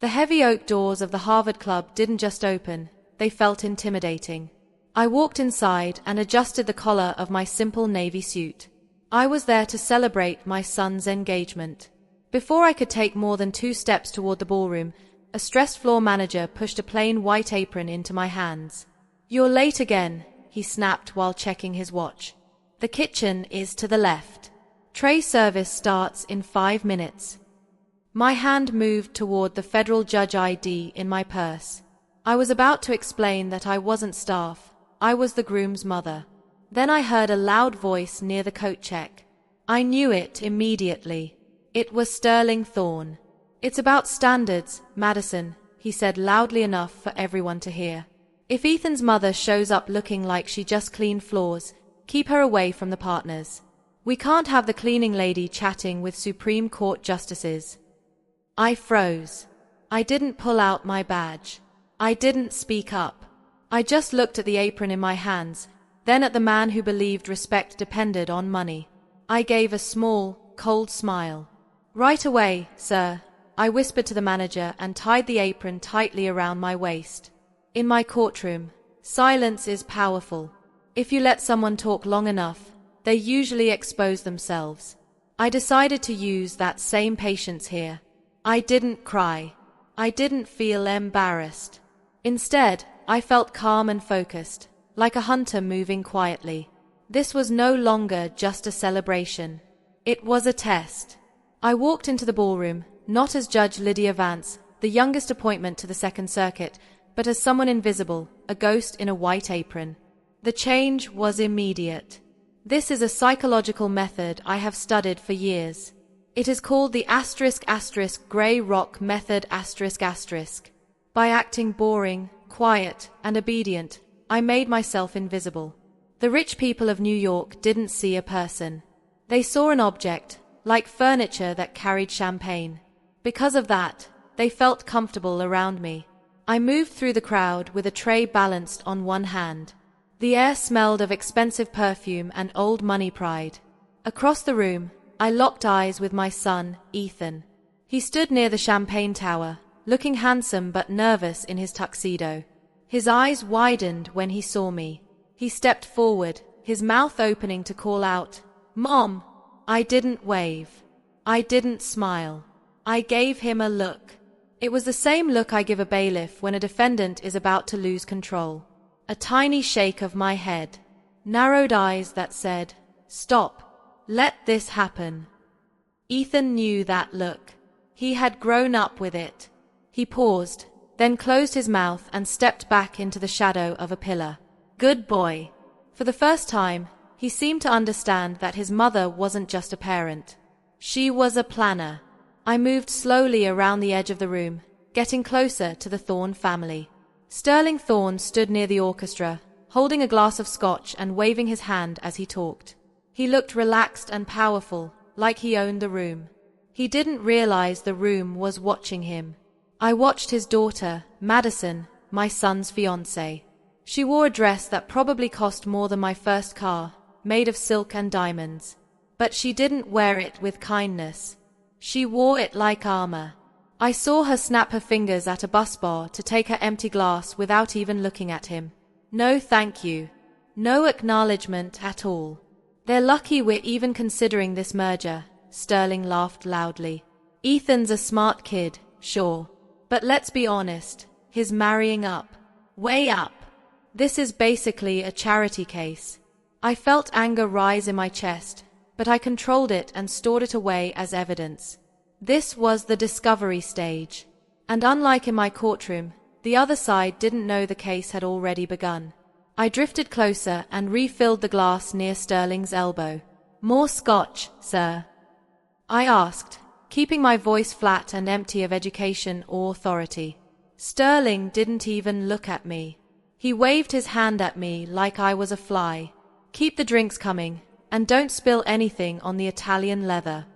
The heavy oak doors of the Harvard Club didn't just open, they felt intimidating. I walked inside and adjusted the collar of my simple navy suit. I was there to celebrate my son's engagement. Before I could take more than 2 steps toward the ballroom, a stressed floor manager pushed a plain white apron into my hands. "You're late again," he snapped while checking his watch. "The kitchen is to the left. Tray service starts in 5 minutes." My hand moved toward the federal judge ID in my purse. I was about to explain that I wasn't staff, I was the groom's mother. Then I heard a loud voice near the coat check. I knew it immediately. It was Sterling Thorne. "It's about standards, Madison," he said loudly enough for everyone to hear. "If Ethan's mother shows up looking like she just cleaned floors, keep her away from the partners. We can't have the cleaning lady chatting with Supreme Court justices." I froze. I didn't pull out my badge. I didn't speak up. I just looked at the apron in my hands, then at the man who believed respect depended on money. I gave a small, cold smile. "Right away, sir," I whispered to the manager and tied the apron tightly around my waist. In my courtroom, silence is powerful. If you let someone talk long enough, they usually expose themselves. I decided to use that same patience here. I didn't cry. I didn't feel embarrassed. Instead, I felt calm and focused, like a hunter moving quietly. This was no longer just a celebration. It was a test. I walked into the ballroom, not as Judge Lydia Vance, the youngest appointment to the Second Circuit, but as someone invisible, a ghost in a white apron. The change was immediate. This is a psychological method I have studied for years. It is called the *** gray rock method ***. By acting boring, quiet, and obedient, I made myself invisible. The rich people of New York didn't see a person. They saw an object, like furniture that carried champagne. Because of that, they felt comfortable around me. I moved through the crowd with a tray balanced on one hand. The air smelled of expensive perfume and old money pride. Across the room, I locked eyes with my son, Ethan. He stood near the champagne tower, looking handsome but nervous in his tuxedo. His eyes widened when he saw me. He stepped forward, his mouth opening to call out, "Mom!" I didn't wave. I didn't smile. I gave him a look. It was the same look I give a bailiff when a defendant is about to lose control. A tiny shake of my head. Narrowed eyes that said, "Stop. Let this happen." Ethan knew that look. He had grown up with it. He paused, then closed his mouth and stepped back into the shadow of a pillar. Good boy. For the first time, he seemed to understand that his mother wasn't just a parent. She was a planner. I moved slowly around the edge of the room, getting closer to the Thorne family. Sterling Thorne stood near the orchestra, holding a glass of scotch and waving his hand as he talked. He looked relaxed and powerful, like he owned the room. He didn't realize the room was watching him. I watched his daughter, Madison, my son's fiancée. She wore a dress that probably cost more than my first car, made of silk and diamonds. But she didn't wear it with kindness. She wore it like armor. I saw her snap her fingers at a bus bar to take her empty glass without even looking at him. No thank you. No acknowledgement at all. They're lucky we're even considering this merger, Sterling laughed loudly. Ethan's a smart kid, sure. But let's be honest, he's marrying up. Way up. This is basically a charity case. I felt anger rise in my chest, but I controlled it and stored it away as evidence. This was the discovery stage. And unlike in my courtroom, the other side didn't know the case had already begun. I drifted closer and refilled the glass near Sterling's elbow. More scotch, sir? I asked, keeping my voice flat and empty of education or authority. Sterling didn't even look at me. He waved his hand at me like I was a fly. Keep the drinks coming, and don't spill anything on the Italian leather.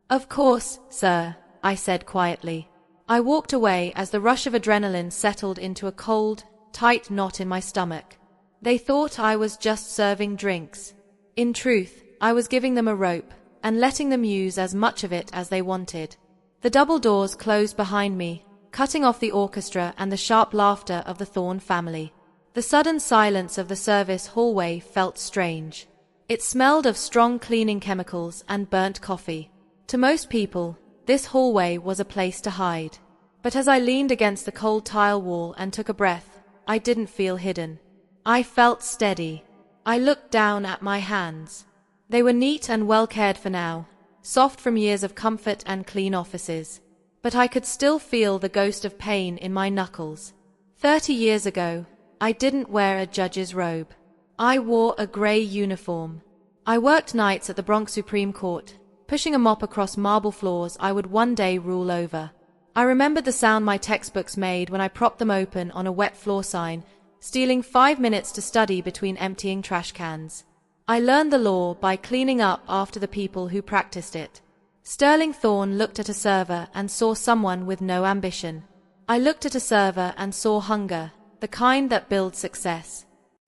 Of course, sir, I said quietly. I walked away as the rush of adrenaline settled into a cold, tight knot in my stomach. They thought I was just serving drinks. In truth, I was giving them a rope and letting them use as much of it as they wanted. The double doors closed behind me, cutting off the orchestra and the sharp laughter of the Thorne family. The sudden silence of the service hallway felt strange. It smelled of strong cleaning chemicals and burnt coffee. To most people, this hallway was a place to hide. But as I leaned against the cold tile wall and took a breath, I didn't feel hidden. I felt steady. I looked down at my hands. They were neat and well cared for now, soft from years of comfort and clean offices. But I could still feel the ghost of pain in my knuckles. 30 years ago, I didn't wear a judge's robe. I wore a grey uniform. I worked nights at the Bronx Supreme Court, pushing a mop across marble floors I would one day rule over. I remembered the sound my textbooks made when I propped them open on a wet floor sign, stealing 5 minutes to study between emptying trash cans. I learned the law by cleaning up after the people who practiced it. Sterling Thorne looked at a server and saw someone with no ambition. I looked at a server and saw hunger, the kind that builds success.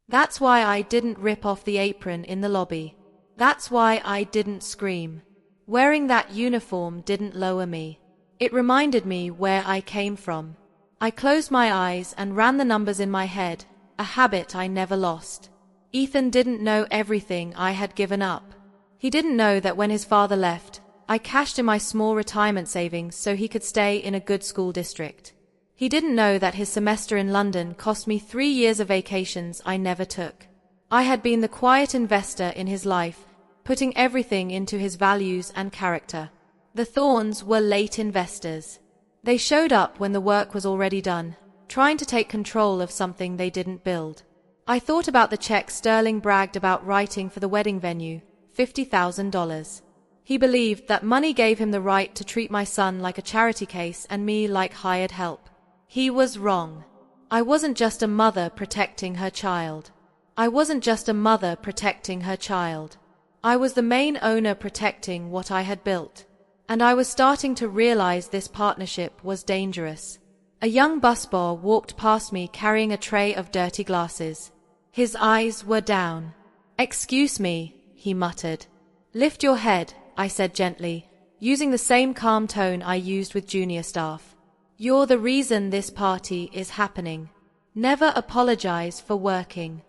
That's why I didn't rip off the apron in the lobby. That's why I didn't scream. Wearing that uniform didn't lower me. It reminded me where I came from. I closed my eyes and ran the numbers in my head, a habit I never lost. Ethan didn't know everything I had given up. He didn't know that when his father left, I cashed in my small retirement savings so he could stay in a good school district. He didn't know that his semester in London cost me 3 years of vacations I never took. I had been the quiet investor in his life, putting everything into his values and character. The Thornes were late investors. They showed up when the work was already done, trying to take control of something they didn't build. I thought about the check Sterling bragged about writing for the wedding venue, $50,000. He believed that money gave him the right to treat my son like a charity case and me like hired help. He was wrong. I wasn't just a mother protecting her child. I wasn't just a mother protecting her child. I was the main owner protecting what I had built. And I was starting to realize this partnership was dangerous. A young busboy walked past me carrying a tray of dirty glasses. His eyes were down. "Excuse me," he muttered. "Lift your head," I said gently, using the same calm tone I used with junior staff. "You're the reason this party is happening. Never apologize for working."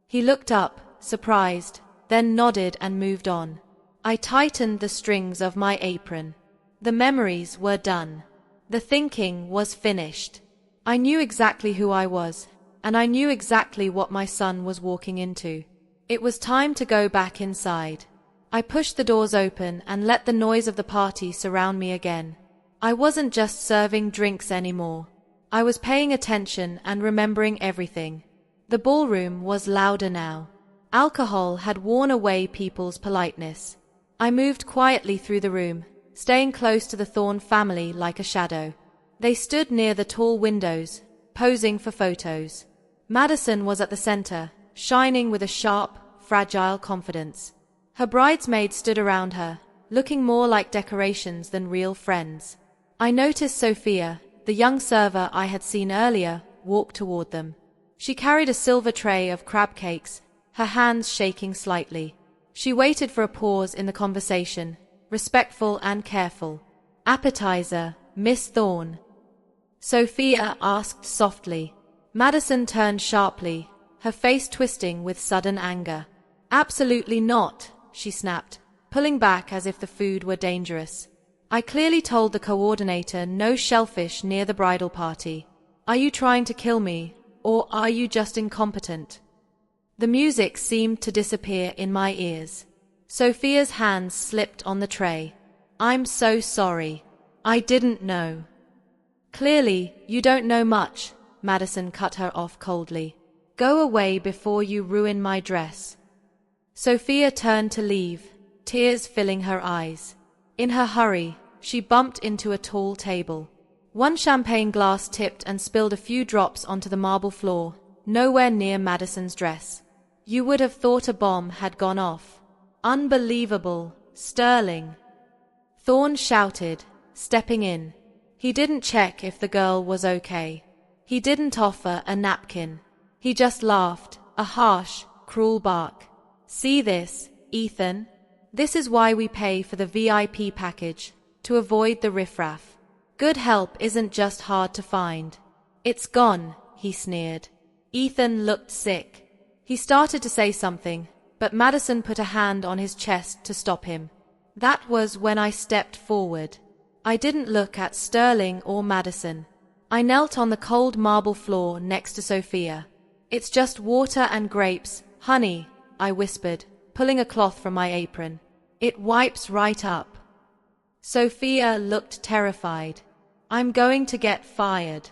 He looked up, surprised, then nodded and moved on. I tightened the strings of my apron. The memories were done. The thinking was finished. I knew exactly who I was, and I knew exactly what my son was walking into. It was time to go back inside. I pushed the doors open and let the noise of the party surround me again. I wasn't just serving drinks anymore. I was paying attention and remembering everything. The ballroom was louder now. Alcohol had worn away people's politeness. I moved quietly through the room, staying close to the Thorne family like a shadow. They stood near the tall windows, posing for photos. Madison was at the center, shining with a sharp, fragile confidence. Her bridesmaids stood around her, looking more like decorations than real friends. I noticed Sophia, the young server I had seen earlier, walk toward them. She carried a silver tray of crab cakes, her hands shaking slightly. She waited for a pause in the conversation, respectful and careful. "Appetizer, Miss Thorne?" Sophia asked softly. Madison turned sharply, her face twisting with sudden anger. "Absolutely not," she snapped, pulling back as if the food were dangerous. "I clearly told the coordinator no shellfish near the bridal party. Are you trying to kill me, or are you just incompetent?" The music seemed to disappear in my ears. Sophia's hands slipped on the tray. "I'm so sorry. I didn't know." "Clearly, you don't know much," Madison cut her off coldly. "Go away before you ruin my dress." Sophia turned to leave, tears filling her eyes. In her hurry, she bumped into a tall table. One champagne glass tipped and spilled a few drops onto the marble floor, nowhere near Madison's dress. You would have thought a bomb had gone off. "Unbelievable, Sterling!" Thorne shouted, stepping in. He didn't check if the girl was okay. He didn't offer a napkin. He just laughed, a harsh, cruel bark. "See this, Ethan? This is why we pay for the VIP package, to avoid the riffraff. Good help isn't just hard to find. It's gone, he sneered. Ethan looked sick. He started to say something, but Madison put a hand on his chest to stop him. That was when I stepped forward. I didn't look at Sterling or Madison. I knelt on the cold marble floor next to Sophia. It's just water and grapes, honey, I whispered, pulling a cloth from my apron. It wipes right up. Sophia looked terrified. I'm going to get fired.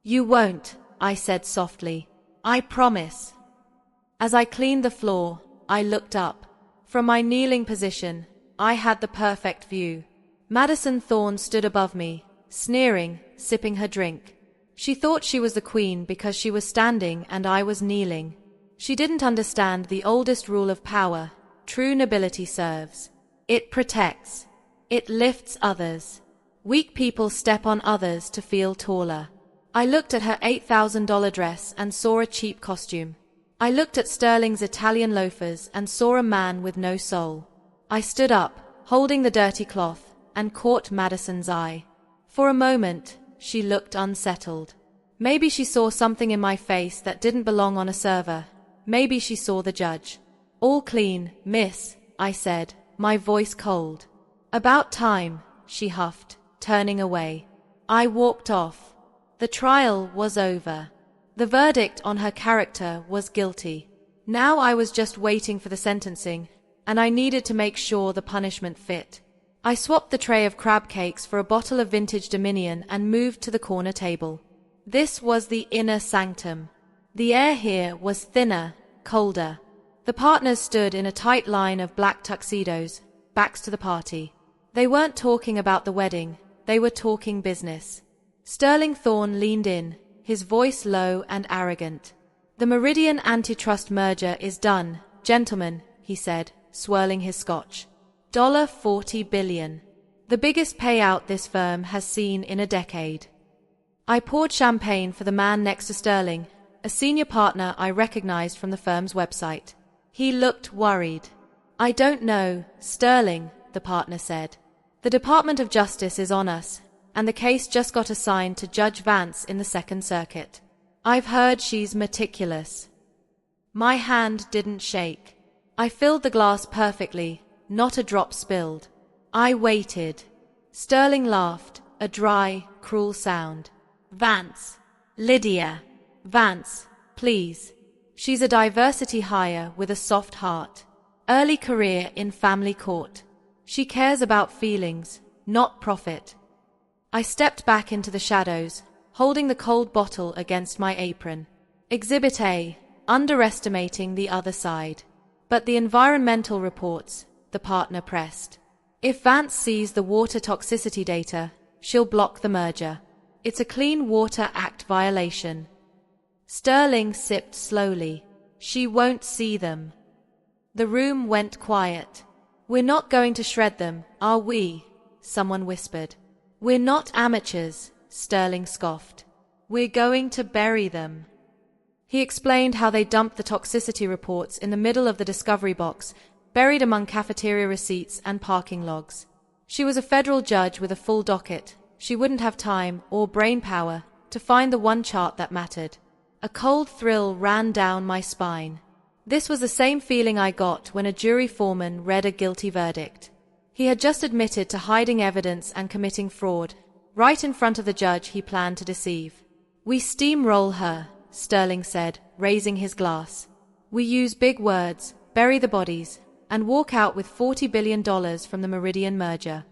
You won't, I said softly. I promise. As I cleaned the floor, I looked up. From my kneeling position, I had the perfect view. Madison Thorne stood above me, sneering, sipping her drink. She thought she was the queen because she was standing and I was kneeling. She didn't understand the oldest rule of power. True nobility serves. It protects. It lifts others. Weak people step on others to feel taller. I looked at her $8,000 dress and saw a cheap costume. I looked at Sterling's Italian loafers and saw a man with no soul. I stood up, holding the dirty cloth, and caught Madison's eye. For a moment, she looked unsettled. Maybe she saw something in my face that didn't belong on a server. Maybe she saw the judge. All clean, miss, I said, my voice cold. About time, she huffed, turning away. I walked off. The trial was over. The verdict on her character was guilty. Now I was just waiting for the sentencing, and I needed to make sure the punishment fit. I swapped the tray of crab cakes for a bottle of vintage Dominion and moved to the corner table. This was the inner sanctum. The air here was thinner, colder. The partners stood in a tight line of black tuxedos, backs to the party. They weren't talking about the wedding, they were talking business. Sterling Thorne leaned in, his voice low and arrogant. The Meridian antitrust merger is done, gentlemen, he said, swirling his scotch. $40 billion. The biggest payout this firm has seen in a decade. I poured champagne for the man next to Sterling, a senior partner I recognized from the firm's website. He looked worried. I don't know, Sterling, the partner said. The Department of Justice is on us, and the case just got assigned to Judge Vance in the Second Circuit. I've heard she's meticulous. My hand didn't shake. I filled the glass perfectly, not a drop spilled. I waited. Sterling laughed, a dry, cruel sound. Vance. Lydia. Vance, please. She's a diversity hire with a soft heart. Early career in family court. She cares about feelings, not profit. I stepped back into the shadows, holding the cold bottle against my apron. Exhibit A, underestimating the other side. But the environmental reports, the partner pressed. If Vance sees the water toxicity data, she'll block the merger. It's a Clean Water Act violation. Sterling sipped slowly. She won't see them. The room went quiet. We're not going to shred them, are we? Someone whispered. We're not amateurs, Sterling scoffed. We're going to bury them. He explained how they dumped the toxicity reports in the middle of the discovery box, buried among cafeteria receipts and parking logs. She was a federal judge with a full docket. She wouldn't have time or brain power to find the one chart that mattered. A cold thrill ran down my spine. This was the same feeling I got when a jury foreman read a guilty verdict. He had just admitted to hiding evidence and committing fraud. Right in front of the judge he planned to deceive. We steamroll her, Sterling said, raising his glass. We use big words, bury the bodies, and walk out with $40 billion from the Meridian merger.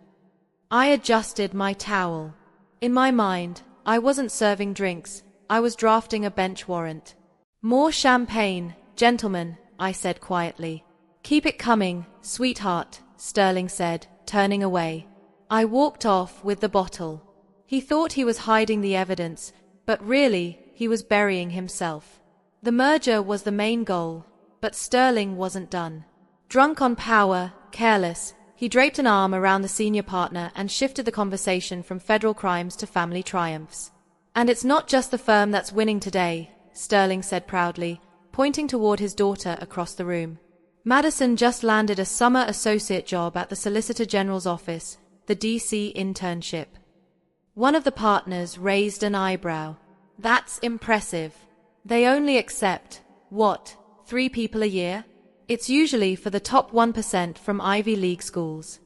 I adjusted my towel. In my mind, I wasn't serving drinks, I was drafting a bench warrant. More champagne, gentlemen, I said quietly. Keep it coming, sweetheart, Sterling said, turning away. I walked off with the bottle. He thought he was hiding the evidence, but really, he was burying himself. The merger was the main goal, but Sterling wasn't done. Drunk on power, careless, he draped an arm around the senior partner and shifted the conversation from federal crimes to family triumphs. And it's not just the firm that's winning today, Sterling said proudly, pointing toward his daughter across the room. Madison just landed a summer associate job at the Solicitor General's office, the D.C. internship. One of the partners raised an eyebrow. That's impressive. They only accept, what, 3 people a year? It's usually for the top 1% from Ivy League schools.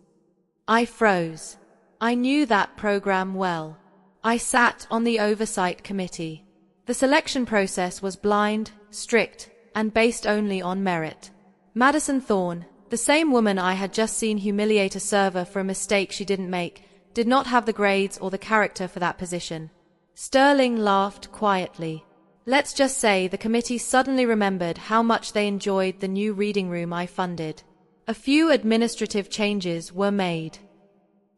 I froze. I knew that program well. I sat on the oversight committee. The selection process was blind, strict, and based only on merit. Madison Thorne, the same woman I had just seen humiliate a server for a mistake she didn't make, did not have the grades or the character for that position. Sterling laughed quietly. Let's just say the committee suddenly remembered how much they enjoyed the new reading room I funded. A few administrative changes were made.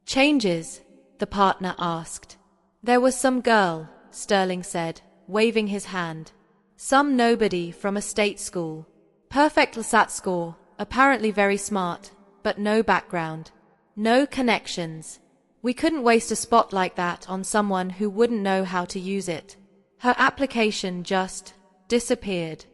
Changes? The partner asked. There was some girl, Sterling said, waving his hand. Some nobody from a state school. Perfect LSAT score, apparently very smart, but no background. No connections. We couldn't waste a spot like that on someone who wouldn't know how to use it. Her application just disappeared.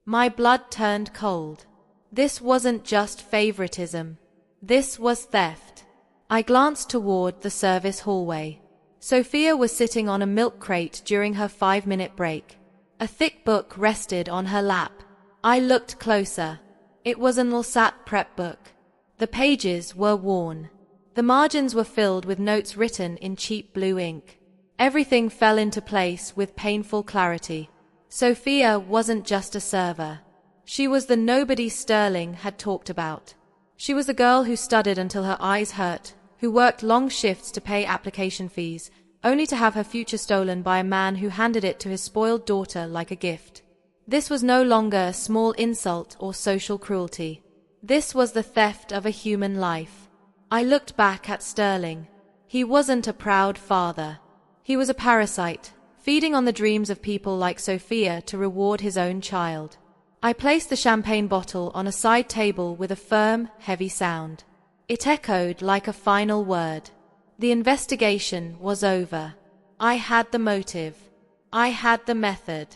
My blood turned cold. This wasn't just favoritism. This was theft. I glanced toward the service hallway. Sophia was sitting on a milk crate during her 5-minute break. A thick book rested on her lap. I looked closer. It was an LSAT prep book. The pages were worn. The margins were filled with notes written in cheap blue ink. Everything fell into place with painful clarity. Sophia wasn't just a server. She was the nobody Sterling had talked about. She was the girl who studied until her eyes hurt, who worked long shifts to pay application fees, only to have her future stolen by a man who handed it to his spoiled daughter like a gift. This was no longer a small insult or social cruelty. This was the theft of a human life. I looked back at Sterling. He wasn't a proud father. He was a parasite, feeding on the dreams of people like Sophia to reward his own child. I placed the champagne bottle on a side table with a firm, heavy sound. It echoed like a final word. The investigation was over. I had the motive. I had the method.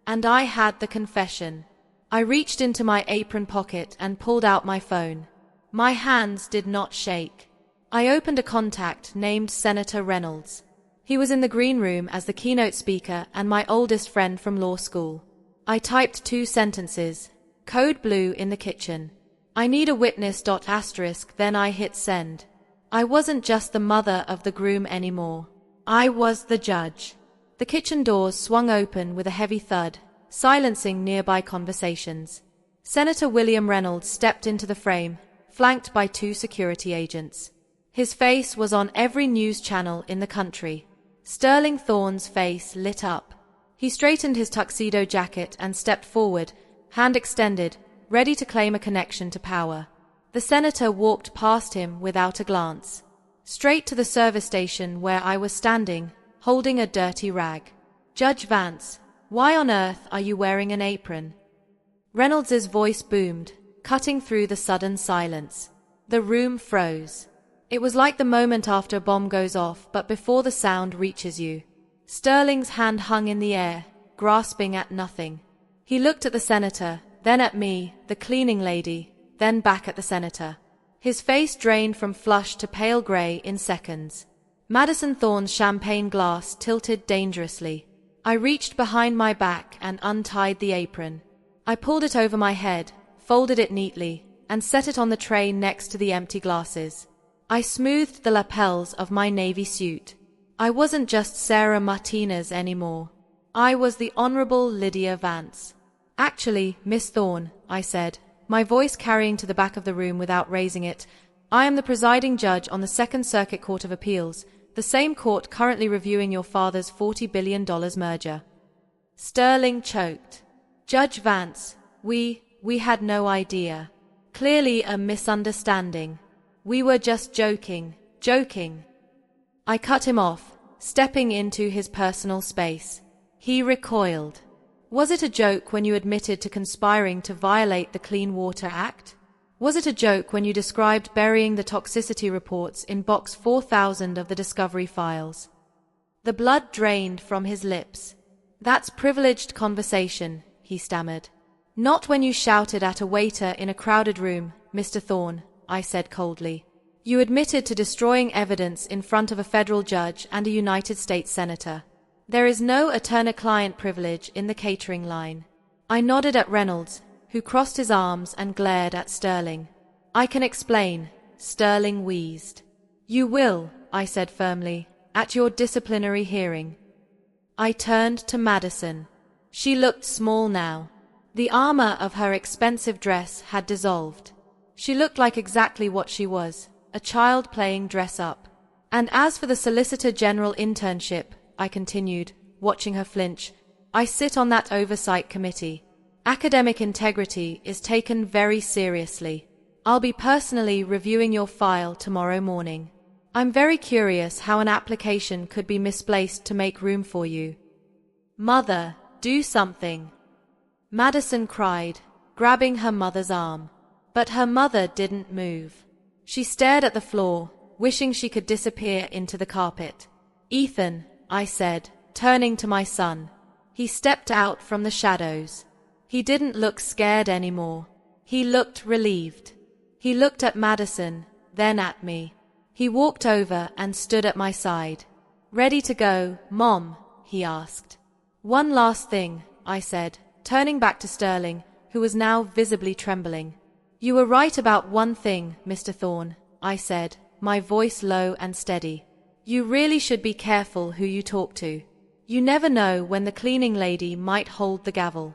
And I had the confession. I reached into my apron pocket and pulled out my phone. My hands did not shake. I opened a contact named Senator Reynolds. He was in the green room as the keynote speaker and my oldest friend from law school. I typed 2 sentences. Code blue in the kitchen. I need a witness. Then I hit send. I wasn't just the mother of the groom anymore. I was the judge. The kitchen doors swung open with a heavy thud, silencing nearby conversations. Senator William Reynolds stepped into the frame, flanked by 2 security agents. His face was on every news channel in the country. Sterling Thorne's face lit up. He straightened his tuxedo jacket and stepped forward, hand extended, ready to claim a connection to power. The senator walked past him without a glance, straight to the service station where I was standing, holding a dirty rag. Judge Vance, why on earth are you wearing an apron? Reynolds's voice boomed, cutting through the sudden silence. The room froze. It was like the moment after a bomb goes off, but before the sound reaches you. Sterling's hand hung in the air, grasping at nothing. He looked at the senator, then at me, the cleaning lady, then back at the senator. His face drained from flush to pale gray in seconds. Madison Thorne's champagne glass tilted dangerously. I reached behind my back and untied the apron. I pulled it over my head, folded it neatly, and set it on the tray next to the empty glasses. I smoothed the lapels of my navy suit. I wasn't just Sarah Martinez anymore. I was the Honorable Lydia Vance. Actually, Miss Thorne, I said, my voice carrying to the back of the room without raising it, I am the presiding judge on the Second Circuit Court of Appeals, the same court currently reviewing your father's $40 billion merger. Sterling choked. Judge Vance, we had no idea. Clearly a misunderstanding. We were just joking. I cut him off, stepping into his personal space. He recoiled. Was it a joke when you admitted to conspiring to violate the Clean Water Act? Was it a joke when you described burying the toxicity reports in box 4000 of the discovery files? The blood drained from his lips. That's privileged conversation, he stammered. Not when you shouted at a waiter in a crowded room, Mr. Thorne, I said coldly. You admitted to destroying evidence in front of a federal judge and a United States senator. There is no attorney-client privilege in the catering line. I nodded at Reynolds, who crossed his arms and glared at Sterling. I can explain, Sterling wheezed. You will, I said firmly, at your disciplinary hearing. I turned to Madison. She looked small now. The armor of her expensive dress had dissolved. She looked like exactly what she was, a child playing dress-up. And as for the Solicitor General internship, I continued, watching her flinch, I sit on that oversight committee. Academic integrity is taken very seriously. I'll be personally reviewing your file tomorrow morning. I'm very curious how an application could be misplaced to make room for you. Mother, do something. Madison cried, grabbing her mother's arm. But her mother didn't move. She stared at the floor, wishing she could disappear into the carpet. Ethan, I said, turning to my son. He stepped out from the shadows. He didn't look scared anymore. He looked relieved. He looked at Madison, then at me. He walked over and stood at my side. Ready to go, Mom? He asked. One last thing, I said, turning back to Sterling, who was now visibly trembling. You were right about one thing, Mr. Thorne, I said, my voice low and steady. You really should be careful who you talk to. You never know when the cleaning lady might hold the gavel.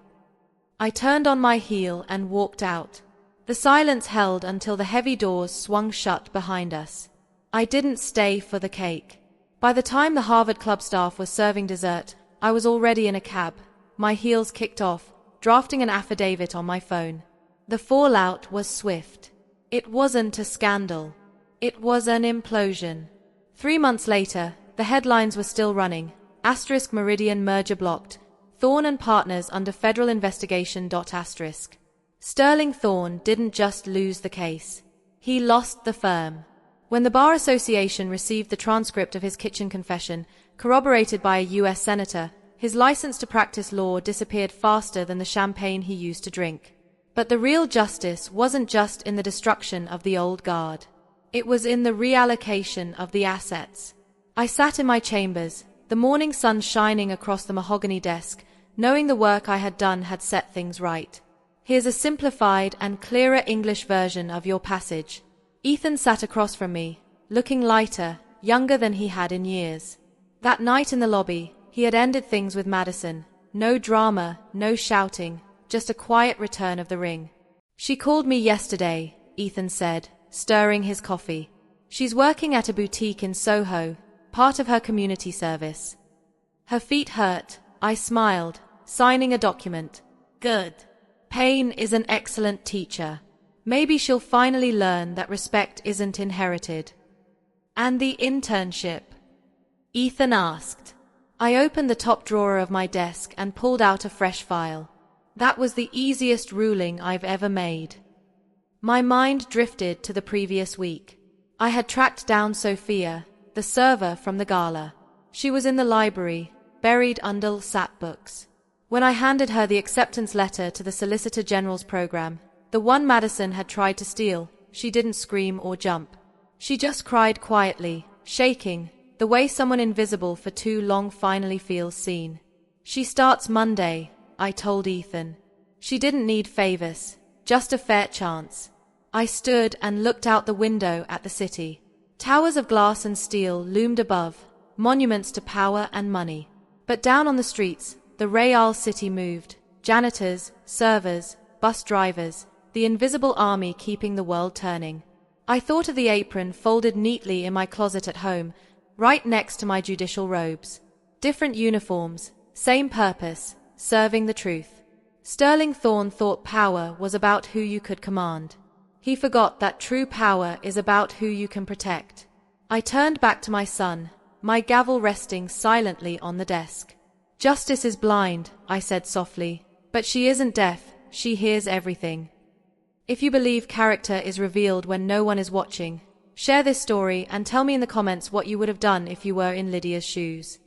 I turned on my heel and walked out. The silence held until the heavy doors swung shut behind us. I didn't stay for the cake. By the time the Harvard Club staff was serving dessert, I was already in a cab, my heels kicked off, drafting an affidavit on my phone. The fallout was swift. It wasn't a scandal. It was an implosion. 3 months later, the headlines were still running. * Meridian merger blocked. Thorne and partners under federal investigation. *. Sterling Thorne didn't just lose the case. He lost the firm. When the Bar Association received the transcript of his kitchen confession, corroborated by a U.S. senator, his license to practice law disappeared faster than the champagne he used to drink. But the real justice wasn't just in the destruction of the old guard. It was in the reallocation of the assets. I sat in my chambers, the morning sun shining across the mahogany desk, knowing the work I had done had set things right. Here's a simplified and clearer English version of your passage. Ethan sat across from me, looking lighter, younger than he had in years. That night in the lobby, he had ended things with Madison. No drama, no shouting, just a quiet return of the ring. She called me yesterday, Ethan said, stirring his coffee. She's working at a boutique in Soho, part of her community service. Her feet hurt. I smiled, signing a document. Good. Pain is an excellent teacher. Maybe she'll finally learn that respect isn't inherited. And the internship? Ethan asked. I opened the top drawer of my desk and pulled out a fresh file. That was the easiest ruling I've ever made. My mind drifted to the previous week. I had tracked down Sophia, the server from the gala. She was in the library, buried under sat books. When I handed her the acceptance letter to the Solicitor General's program, the one Madison had tried to steal, she didn't scream or jump. She just cried quietly, shaking, the way someone invisible for too long finally feels seen. She starts Monday, I told Ethan. She didn't need favors, just a fair chance. I stood and looked out the window at the city. Towers of glass and steel loomed above, monuments to power and money. But down on the streets, the Real City moved, janitors, servers, bus drivers, the invisible army keeping the world turning. I thought of the apron folded neatly in my closet at home, right next to my judicial robes. Different uniforms, same purpose, serving the truth. Sterling Thorne thought power was about who you could command. He forgot that true power is about who you can protect. I turned back to my son, my gavel resting silently on the desk. Justice is blind, I said softly, but she isn't deaf, she hears everything. If you believe character is revealed when no one is watching, share this story and tell me in the comments what you would have done if you were in Lydia's shoes.